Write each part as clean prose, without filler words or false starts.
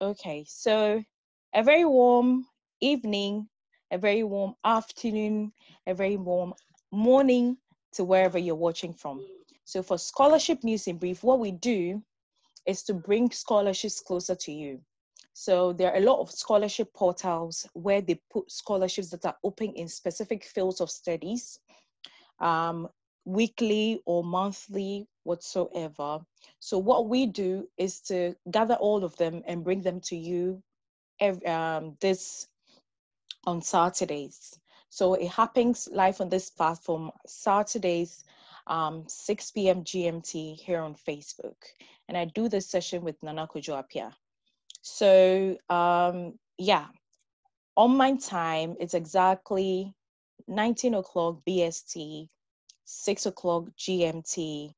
Okay, so a very warm evening, a very warm afternoon, a very warm morning to wherever you're watching from. So for Scholarship News in Brief, what we do is to bring scholarships closer to you. So there are a lot of scholarship portals where they put scholarships that are open in specific fields of studies, weekly or monthly, whatsoever. So what we do is to gather all of them and bring them to you this on Saturdays. So it happens live on this platform Saturdays, 6 p.m. GMT here on Facebook. And I do this session with Nanakujo Apia. So yeah, on my time, it's exactly 19 o'clock BST, 6 o'clock GMT,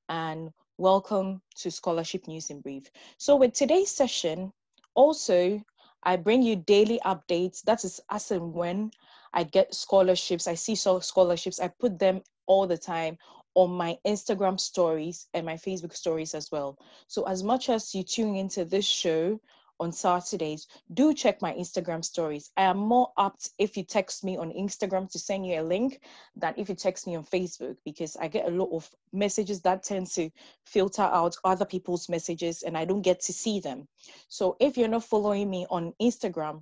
and welcome to Scholarship News in Brief. So with today's session, also, I bring you daily updates. That is as and when I get scholarships. I see scholarships. I put them all the time on my Instagram stories and my Facebook stories as well. So as much as you tune into this show on Saturdays, do check my Instagram stories. I am more apt if you text me on Instagram to send you a link than if you text me on Facebook, because I get a lot of messages that tend to filter out other people's messages and I don't get to see them. So if you're not following me on Instagram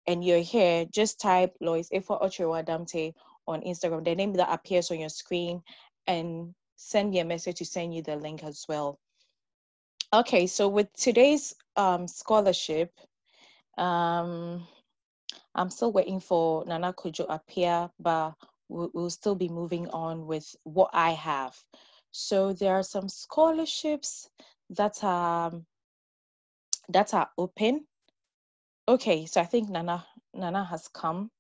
and you're here, just type Lois Efo Ochewa Damte on Instagram, the name that appears on your screen, and send me a message to send you the link as well. Okay, so with today's scholarship, I'm still waiting for Nanakujo Apia, but we'll still be moving on with what I have. So there are some scholarships that are open. Okay, so I think Nana has come.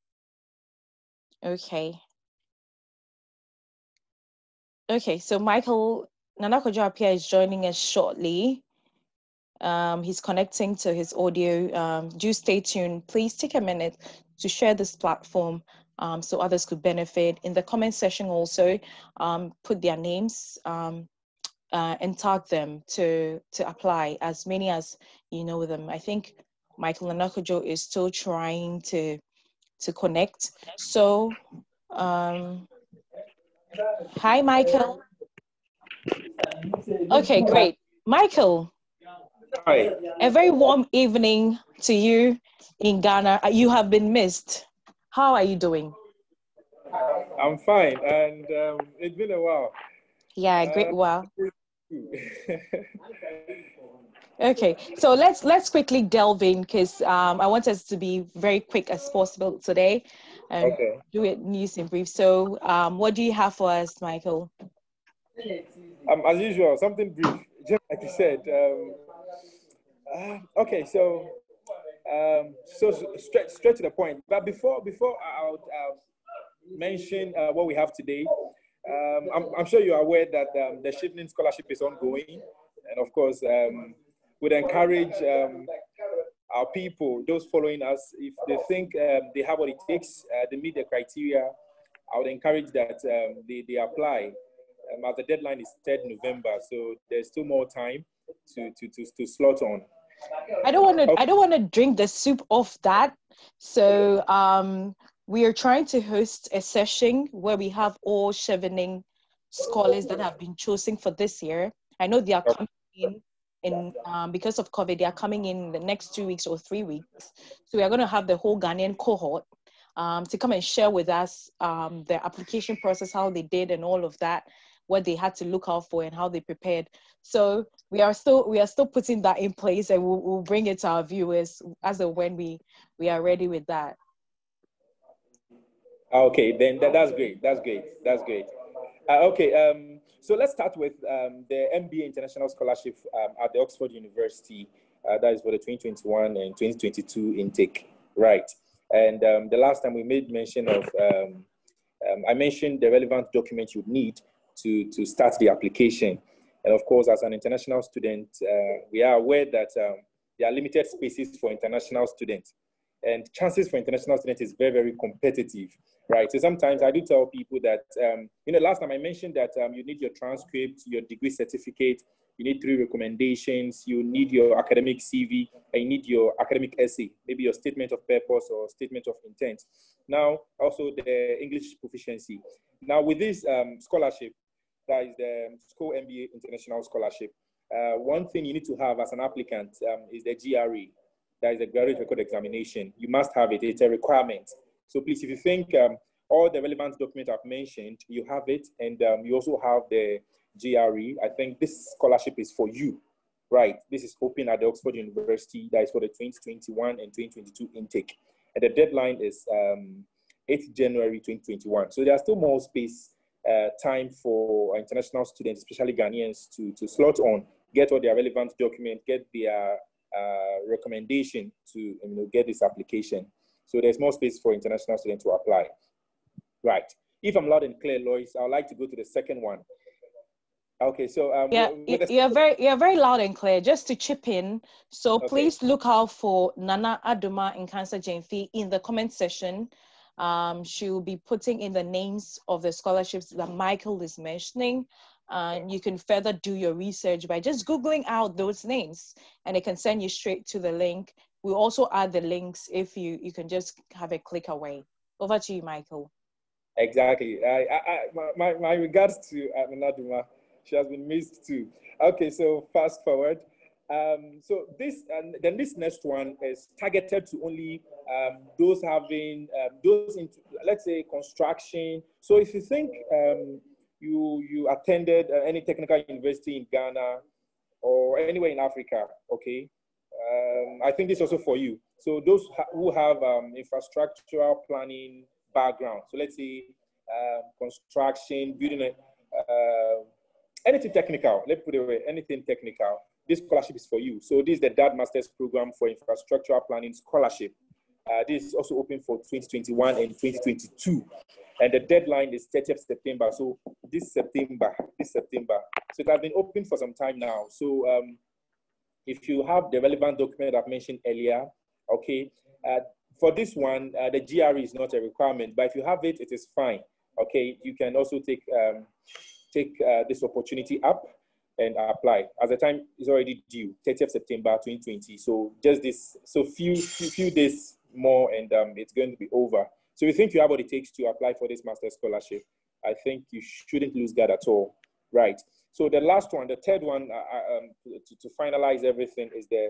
Okay. Okay, so Nanakujo Apia is joining us shortly. He's connecting to his audio. Do stay tuned. Please take a minute to share this platform so others could benefit. In the comment section also, put their names and tag them to apply, as many as you know them. I think Michael Nanakujo is still trying to connect. So, hi, Michael. Okay, great. Michael. Hi. A very warm evening to you in Ghana. You have been missed. How are you doing? I'm fine, and it's been a while. Yeah, a great while. Okay, so let's quickly delve in, because I want us to be very quick as possible today and do it news in brief. So what do you have for us, Michael? As usual, something brief, just like you said. Okay, so straight to the point. But before I'll mention what we have today, I'm sure you are aware that the Shifting Scholarship is ongoing, and of course, would encourage our people, those following us, if they think they have what it takes, they meet the criteria, I would encourage that they apply. As the deadline is 3rd November, so there's still more time to slot on. I don't want to drink the soup off that. So we are trying to host a session where we have all Chevening scholars that have been chosen for this year. I know they are coming in because of COVID, they are coming in the next 2 weeks or 3 weeks. So we are going to have the whole Ghanaian cohort to come and share with us their application process, how they did and all of that, what they had to look out for and how they prepared. So we are still putting that in place, and we'll bring it to our viewers as and when we are ready with that. Okay, then that's great. That's great. Okay, so let's start with the MBA International Scholarship at the Oxford University. That is for the 2021 and 2022 intake, right? And the last time we made mention of, I mentioned the relevant documents you need to start the application. And of course, as an international student, we are aware that there are limited spaces for international students. And chances for international students is very, very competitive, right? So sometimes I do tell people that, last time I mentioned that you need your transcript, your degree certificate, you need 3 recommendations, you need your academic CV, and you need your academic essay, maybe your statement of purpose or statement of intent. Now, also the English proficiency. Now, with this scholarship, that is the Skoll MBA International Scholarship, one thing you need to have as an applicant is the GRE, that is the Graduate Record Examination. You must have it. It's a requirement. So please, if you think all the relevant documents I've mentioned, you have it, and you also have the GRE. I think this scholarship is for you, right? This is open at the Oxford University. That is for the 2021 and 2022 intake. And the deadline is 8th January 2021. So there's still more space, time for international students, especially Ghanaians, to slot on, get all their relevant documents, get their recommendation to get this application. So there's more space for international students to apply. Right. If I'm loud and clear, Lois, I would like to go to the second one. Okay, so yeah, you're very loud and clear. Just to chip in, so okay, please look out for Nana Aduma and Cancer Jenfi in the comment section. She will be putting in the names of the scholarships that Michael is mentioning. You can further do your research by just Googling out those names, and it can send you straight to the link. We'll also add the links if you can just have a click away. Over to you, Michael. Exactly. My regards to Nanaduma. She has been missed too. Okay, so fast forward. So this then this next one is targeted to only those having those into, let's say, construction. So if you think you attended any technical university in Ghana or anywhere in Africa, okay, I think this is also for you. So those who have infrastructural planning background. So let's say construction, building, anything technical. Let's put it away. Anything technical. This scholarship is for you. So this is the DAAD Master's Program for Infrastructural Planning Scholarship. This is also open for 2021 and 2022. And the deadline is 30th September. So this September. So it has been open for some time now. So if you have the relevant document I've mentioned earlier, okay, for this one, the GRE is not a requirement, but if you have it, it is fine. Okay, you can also take this opportunity up and apply. As the time is already due, 30th September 2020. So just this, so few days more, and it's going to be over. So you think you have what it takes to apply for this master's scholarship? I think you shouldn't lose that at all, right? So the last one, the third one, to finalize everything, is the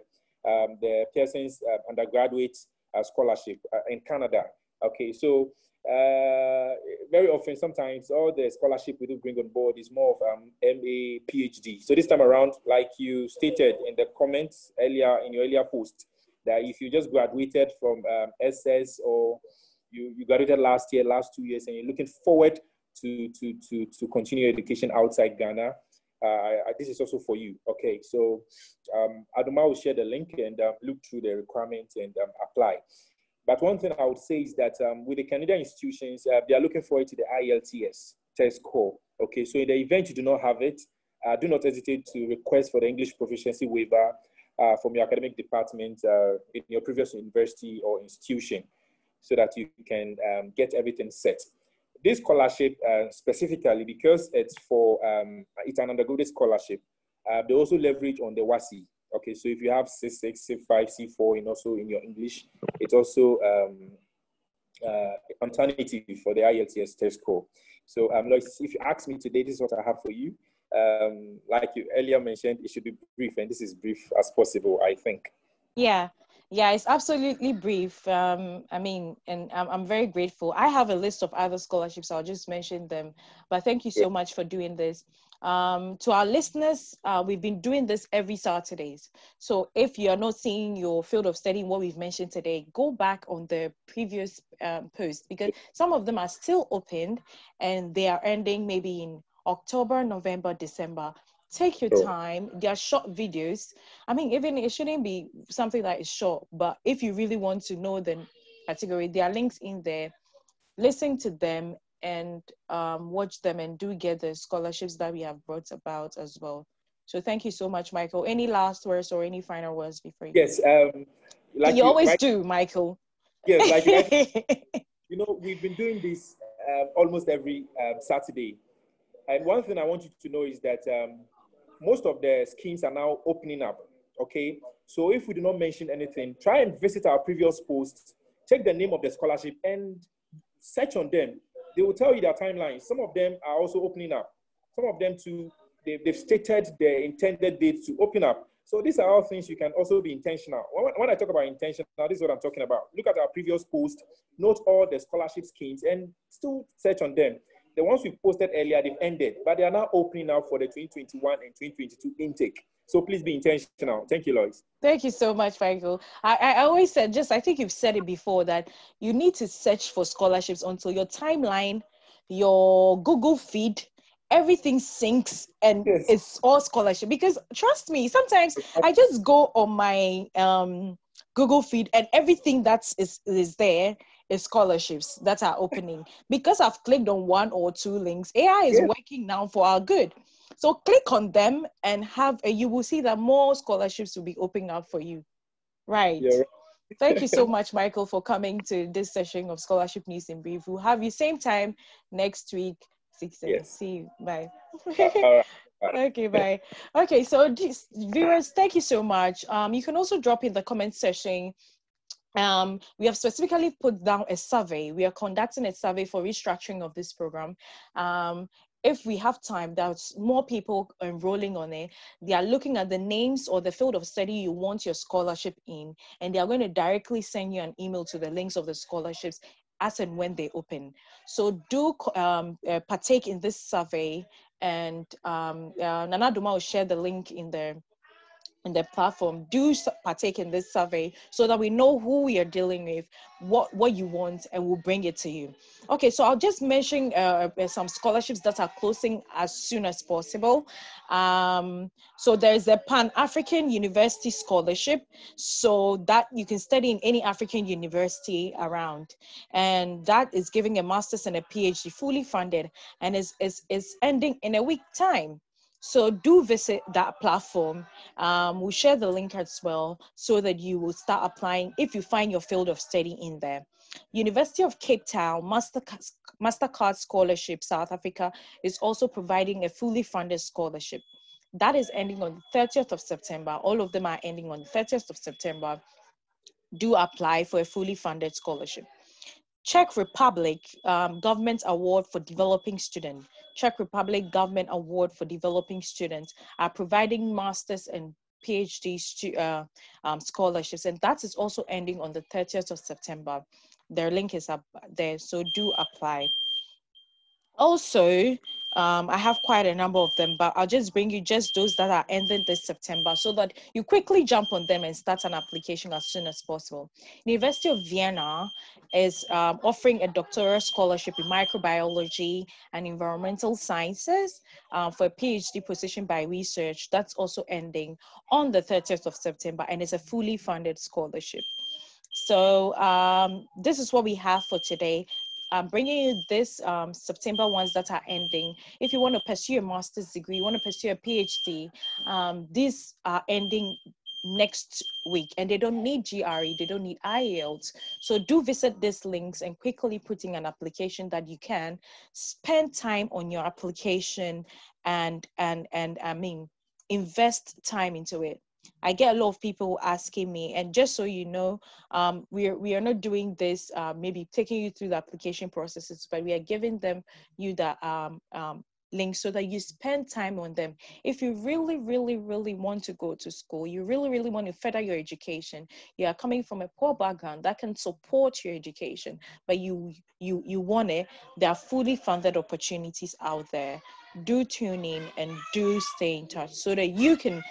PEARSON's undergraduate scholarship in Canada. Okay, so very often, sometimes all the scholarship we do bring on board is more of MA, PhD. So this time around, like you stated in the comments earlier, in your earlier post, that if you just graduated from SS, or you graduated last year, last 2 years, and you're looking forward to continue education outside Ghana, this is also for you. Okay, so Adoma will share the link and look through the requirements and apply. But one thing I would say is that with the Canadian institutions, they are looking forward to the IELTS test score. Okay, so in the event you do not have it, do not hesitate to request for the English proficiency waiver from your academic department in your previous university or institution, so that you can get everything set. This scholarship specifically, because it's for it's an undergraduate scholarship, they also leverage on the WASI. Okay, so if you have C6, C5, C4, and also in your English, it's also alternative for the IELTS test score. So Lois, if you ask me today, this is what I have for you. Like you earlier mentioned, it should be brief, and this is brief as possible, I think. Yeah, it's absolutely brief. I mean, and I'm very grateful. I have a list of other scholarships. I'll just mention them. But thank you so much for doing this. To our listeners, we've been doing this every Saturdays. So if you're not seeing your field of study, what we've mentioned today, go back on the previous post, because some of them are still open and they are ending maybe in October, November, December. Take your time. They are short videos. I mean, even it shouldn't be something that is short, but if you really want to know the category, there are links in there. Listen to them and watch them, and do get the scholarships that we have brought about as well. So thank you so much, Michael. Any last words or any final words before you? Yes, like you always do, Michael. Yes, like you know, we've been doing this almost every Saturday. And one thing I want you to know is that most of the schemes are now opening up, okay? So if we do not mention anything, try and visit our previous posts, check the name of the scholarship and search on them. They will tell you their timelines. Some of them are also opening up. Some of them too, they've stated their intended dates to open up. So these are all things you can also be intentional. When I talk about intentional, this is what I'm talking about. Look at our previous post, note all the scholarship schemes and still search on them. The ones we posted earlier, they've ended, but they are now opening now for the 2021 and 2022 intake. So please be intentional. Thank you, Lois. Thank you so much, Michael. I always said, I think you've said it before, that you need to search for scholarships until your timeline, your Google feed, everything syncs and Yes. it's all scholarship. Because trust me, sometimes I just go on my Google feed and everything that is there is scholarships that are opening. Because I've clicked on one or two links, AI is working now for our good. So click on them and you will see that more scholarships will be opening up for you. Right. Yeah. Thank you so much, Michael, for coming to this session of Scholarship News in Brief. We'll have you same time next week, 6 a.m. Yes. See you. Bye. All right. Okay, bye. Okay, so viewers, thank you so much. You can also drop in the comment section. We have specifically put down a survey. We are conducting a survey for restructuring of this program. If we have time, there's more people enrolling on it. They are looking at the names or the field of study you want your scholarship in, and they are going to directly send you an email to the links of the scholarships as and when they open. So do partake in this survey, and Nana Duma will share the link in the platform. Do partake in this survey so that we know who we are dealing with, what you want, and we'll bring it to you. Okay, so I'll just mention some scholarships that are closing as soon as possible. So there's a Pan-African University Scholarship, so that you can study in any African university around, and that is giving a master's and a PhD fully funded, and is ending in a week's time. So do visit that platform. We'll share the link as well so that you will start applying if you find your field of study in there. University of Cape Town MasterCard Scholarship South Africa is also providing a fully funded scholarship. That is ending on the 30th of September. All of them are ending on the 30th of September. Do apply for a fully funded scholarship. Czech Republic Government Award for Developing Students. Czech Republic Government Award for Developing Students are providing master's and PhD scholarships, and that is also ending on the 30th of September. Their link is up there, so do apply. Also, I have quite a number of them, but I'll just bring you just those that are ending this September so that you quickly jump on them and start an application as soon as possible. University of Vienna is offering a doctoral scholarship in microbiology and environmental sciences for a PhD position by research. That's also ending on the 30th of September, and it's a fully funded scholarship. So this is what we have for today. I'm bringing you this September ones that are ending. If you want to pursue a master's degree, you want to pursue a PhD, these are ending next week, and they don't need GRE, they don't need IELTS. So do visit these links and quickly put in an application that you can. Spend time on your application and I mean, invest time into it. I get a lot of people asking me, and just so you know, we are not doing this, maybe taking you through the application processes, but we are giving you the links so that you spend time on them. If you really, really, really want to go to school, you really, really want to further your education, you are coming from a poor background that can support your education, but you want it, there are fully funded opportunities out there. Do tune in and do stay in touch so that you can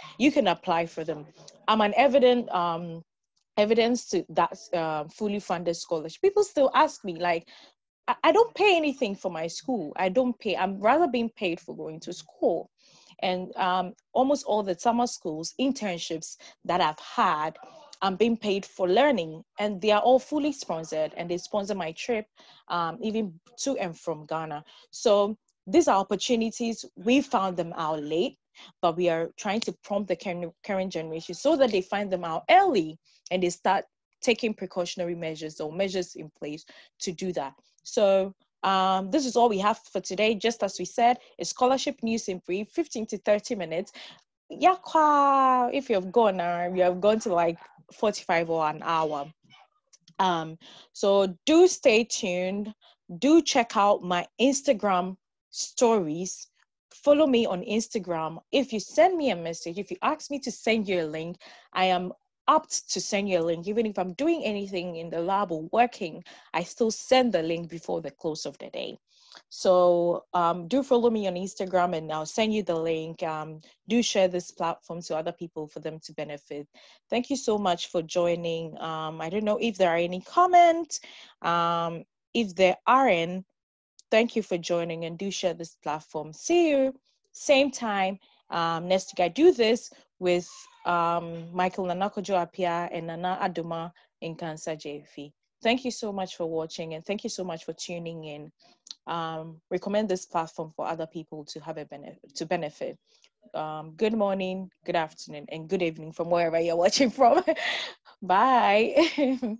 apply for them. I'm an evidence to that fully funded scholarship. People still ask me, like, I don't pay anything for my school. I'm rather being paid for going to school. And almost all the summer schools, internships that I've had, I'm being paid for learning, and they are all fully sponsored, and they sponsor my trip, even to and from Ghana. So these are opportunities. We found them out late, but we are trying to prompt the current generation so that they find them out early and they start taking precautionary measures or measures in place to do that. So This is all we have for today. Just as we said, a scholarship news in brief, 15 to 30 minutes. Yeah, if you have gone to like 45 or an hour. So do stay tuned. Do check out my Instagram stories. Follow me on Instagram. If you send me a message, if you ask me to send you a link, I am apt to send you a link. Even if I'm doing anything in the lab or working, I still send the link before the close of the day. So do follow me on Instagram and I'll send you the link. Do share this platform to other people for them to benefit. Thank you so much for joining. I don't know if there are any comments. If there aren't, thank you for joining and do share this platform. See you same time next week. I do this with Michael Nanakujo Apia and Nana Aduma in Kansa JV. Thank you so much for watching and thank you so much for tuning in. Recommend this platform for other people to have to benefit. Good morning, good afternoon, and good evening from wherever you're watching from. Bye.